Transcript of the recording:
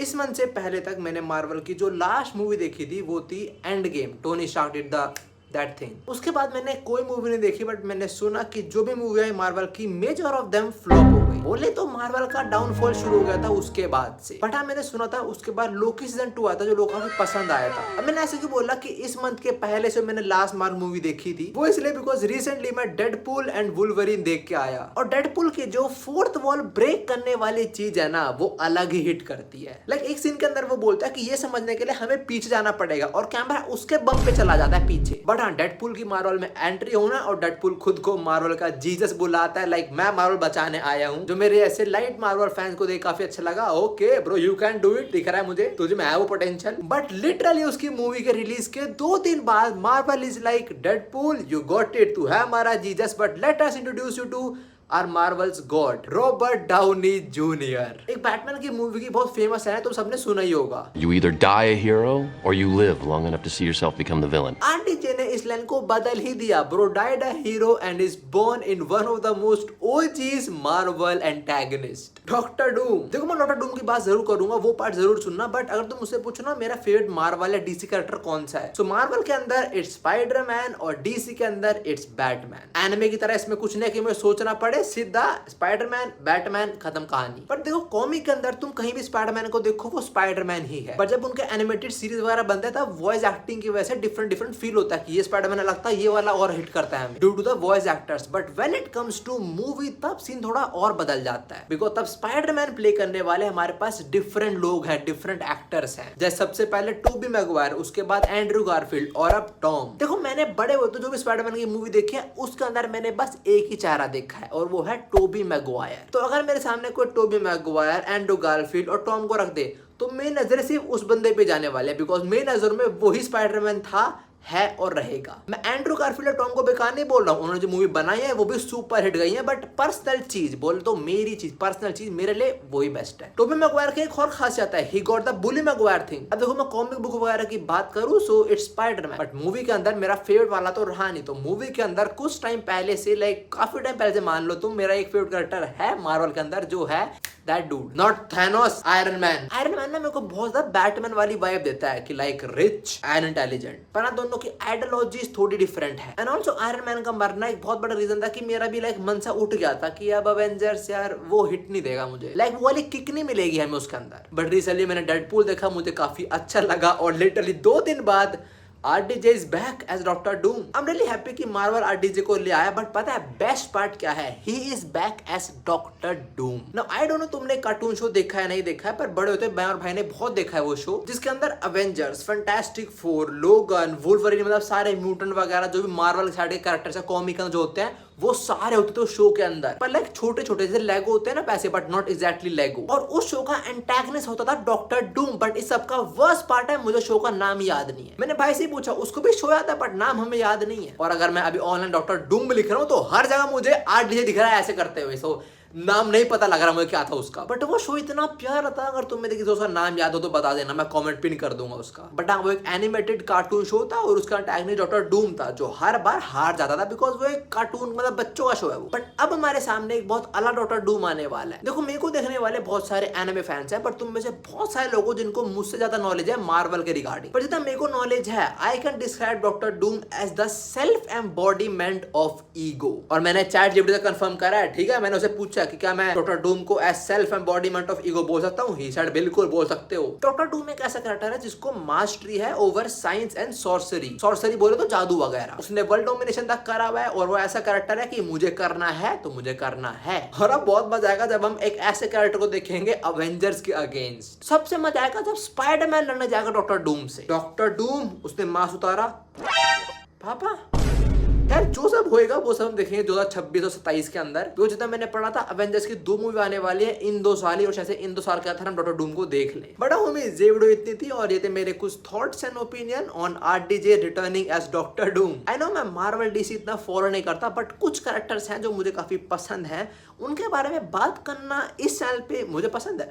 इस मंथ से पहले तक मैंने मार्वल की जो लास्ट मूवी देखी थी वो थी Endgame, Tony Stark did that thing. उसके बाद मैंने कोई मूवी नहीं देखी, बट मैंने सुना कि जो भी मूवी आई मार्वल की मेजर ऑफ देम फ्लॉप हो गई। बोले तो मार्वल का डाउनफॉल शुरू हो गया था उसके बाद से, बट हाँ मैंने सुना था उसके बाद लोकी सीजन 2 आया था जो लोगों को काफी पसंद आया था। अब मैंने ऐसे क्यों बोला कि इस मंथ के पहले से मैंने लास्ट मार्वल मूवी देखी थी, वो इसलिए बिकॉज रिसेंटली मैं डेडपूल एंड वुल्वरीन देख के आया, और डेडपूल की जो फोर्थ वॉल ब्रेक करने वाली चीज है ना वो अलग ही हिट करती है। लाइक एक सीन के अंदर वो बोलता है कि ये समझने के लिए हमें पीछे जाना पड़ेगा, और कैमरा उसके बम पे चला जाता है पीछे। बट हाँ डेडपूल की मार्वल में एंट्री होना, और डेडपूल खुद को मार्वल का जीसस बुलाता है, लाइक मैं मार्वल बचाने आया हूँ, जो मेरे ऐसे लाइट मार्वल फैंस को देख काफी अच्छा लगा। Okay bro you can do it, दिख रहा है मुझे तुझे में है वो पोटेंशियल। बट लिटरली उसकी मूवी के रिलीज के 2 दिन बाद Marvel is like Deadpool you got it, तू है हमारा Jesus, but let us introduce you to our Marvel's god Robert Downey junior. एक बैटमैन की मूवी की बहुत फेमस है, तो सबने सुना ही होगा, You either die a hero or you live long enough to see yourself become the villain. RDJ ने इस लाइन को बदल ही दिया, bro died a hero and is born in one of the most OGs Marvel antagonist, doctor Doom. देखो मैं doctor Doom की बात जरूर करूंगा, वो पार्ट जरूर सुनना, बट अगर तुम मुझसे पूछो ना मेरा फेवरेट मार्वल या डीसी कैरेक्टर कौन सा है, तो मार्वल के अंदर इट्स स्पाइडरमैन और डीसी के अंदर इट्स बैटमैन। एनिमे की तरह इसमें कुछ नहीं कि मुझे सोचना पड़े, सीधा स्पाइडरमैन बैटमैन खत्म कहानी। पर देखो कॉमिक के अंदर तुम कहीं भी स्पाइडरमैन को देखो वो स्पाइडरमैन ही है, पर जब उनके एनिमेटेड सीरीज वगैरह बनते हैं तब वॉइस एक्टिंग की वजह से डिफरेंट फील होता है कि ये स्पाइडरमैन लगता है, ये वाला और हिट करता है due to the voice actors. But when it comes to movie तब सीन थोड़ा और बदल जाता है, बिकॉज तब स्पाइडरमैन प्ले करने वाले हमारे पास डिफरेंट लोग हैं, डिफरेंट एक्टर्स हैं। जैसे सबसे पहले टोबी मैगवायर, उसके बाद एंड्रू गारफील्ड और अब टॉम। देखो मैंने बड़े होते जो भी स्पाइडरमैन की मूवी देखी है उसके अंदर मैंने बस एक ही चेहरा देखा है, और वो है टोबी मैगवायर। तो अगर मेरे सामने कोई टोबी मैगवायर, एंड्रू गारफील्ड और टॉम को रख दे तो मेरी नजर सिर्फ उस बंदे पे जाने वाले, बिकॉज मेरी नजर में वही स्पाइडरमैन था, है और रहेगा। मैं एंड्रू गारफील्ड और टॉम को बेकार नहीं बोल रहा हूँ, उन्होंने जो मूवी बनाई है वो भी सुपर हिट गई है, बट पर्सनल चीज बोल तो मेरी चीज, पर्सनल चीज मेरे लिए वही बेस्ट है। टोबी मैगवायर की एक और खासियत है, he got the bully Maguire thing. अब देखो मैं कॉमिक बुक वगैरह की बात करूँ so it's Spiderman, but movie के अंदर मेरा फेवरेट वाला तो रहा नहीं। तो मूवी के अंदर कुछ टाइम पहले से, लाइक काफी टाइम पहले से मान लो तुम, मेरा एक फेवरेट कैरेक्टर है मार्वल के अंदर जो है that dude, not Thanos, iron man. Iron man ना मेरे को बहुत ज्यादा बैटमैन वाली वाइब देता है कि लाइक रिच एंड इंटेलिजेंट, पर ना दोनों की आइडियोलॉजीज थोड़ी डिफरेंट है। एंड ऑल्सो आयरन मैन का मरना एक बहुत बड़ा रीजन था कि मेरा भी लाइक मन सा उठ गया था कि अब अवेंजर्स यार वो हिट नहीं देगा मुझे, लाइक वो वाली किक नहीं मिलेगी हमें उसके अंदर। बट रिसेंटली मैंने डेडपूल देखा, मुझे काफी अच्छा लगा, और लिटरली 2 दिन बाद RDJ is back as Dr. Doom. I'm really happy कि Marvel RDJ को ले आया, बट पता है बेस्ट पार्ट क्या है? He is back as Dr. Doom. Now I don't know तुमने कार्टून शो देखा है नहीं देखा है, पर बड़े होते मैं और भाई ने बहुत देखा है वो शो, जिसके अंदर अवेंजर्स, फैंटास्टिक फोर, लोगन, वुल्वरीन, मतलब सारे म्यूटेंट वगैरह जो भी मार्वल साइड के कैरेक्टर्स है कॉमिक जो होते हैं वो सारे होते थे शो के अंदर, पर लाइक छोटे छोटे जैसे लेगो होते हैं ना पैसे, बट नॉट एग्जैक्टली लेगो। और उस शो का एंटागनिस्ट होता था डॉक्टर डूम। बट इस सब का वर्स्ट पार्ट है मुझे शो का नाम याद नहीं है। मैंने भाई से पूछा, उसको भी शो याद है बट नाम हमें याद नहीं है। और अगर मैं अभी ऑनलाइन डॉक्टर डूम लिख रहा हूँ तो हर जगह मुझे RDJ दिख रहा है ऐसे करते हुए, सो नाम नहीं पता लग रहा मुझे क्या था उसका। बट वो शो इतना प्यारा था, अगर तुम्हें किसी उसका नाम याद हो तो बता देना, मैं कमेंट पिन कर दूंगा उसका। बट हाँ वो एक एनिमेटेड कार्टून शो था, और उसका एंटागनिस्ट डॉक्टर डूम था जो हर बार हार जाता था, बिकॉज वो एक कार्टून मतलब बच्चों का शो है वो। बट अब हमारे सामने एक बहुत अलग डॉक्टर डूम आने वाला है। देखो मेरे को देखने वाले बहुत सारे एनिमे फैंस हैं, पर तुम में से बहुत सारे लोगों जिनको मुझसे ज्यादा नॉलेज है मार्वल के रिगार्डिंग, पर जितना मेरे को नॉलेज है I can describe doctor Doom as the self embodiment of ego. और मैंने चैट जीपीटी से कंफर्म करा है, ठीक है, मैंने उसे पूछा कि क्या मैं डॉक्टर डूम को as self embodiment of ego बोल सकता हूँ? ही सेड बिल्कुल बोल सकते हो। डॉक्टर डूम एक ऐसा कैरेक्टर है जिसको मास्टरी है over science and sorcery, sorcery बोले तो जादू वगैरह, उसने वर्ल्ड डोमिनेशन तक करा हुआ है, और वो ऐसा कैरेक्टर है कि मुझे करना है तो मुझे करना है। और अब बहुत मजा आएगा जब हम एक ऐसे कैरेक्टर को देखेंगे अवेंजर्स के अगेंस्ट। सबसे मजा आएगा जब स्पाइडरमैन लड़ने जाएगा डॉक्टर डूम से। डॉक्टर डूम उसने मास्क उतारा, पापा यार जो सब होएगा वो सब हम देखेंगे 2026 और 27 के अंदर। तो जितना मैंने पढ़ा था अवेंजर्स की 2 मूवी आने वाली है इन 2 साल ही, और शायद इन 2 साल के अंदर हम डॉक्टर डूम को देख ले। बड़ा होमीज ये वीडियो इतनी थी, और ये थे मेरे कुछ thoughts and opinion on RDJ returning as doctor Doom. I know मैं मार्वल डीसी इतना फॉलो नहीं करता, बट कुछ कैरेक्टर्स हैं जो मुझे काफी पसंद हैं, उनके बारे में बात करना इस चैनल पे मुझे पसंद है।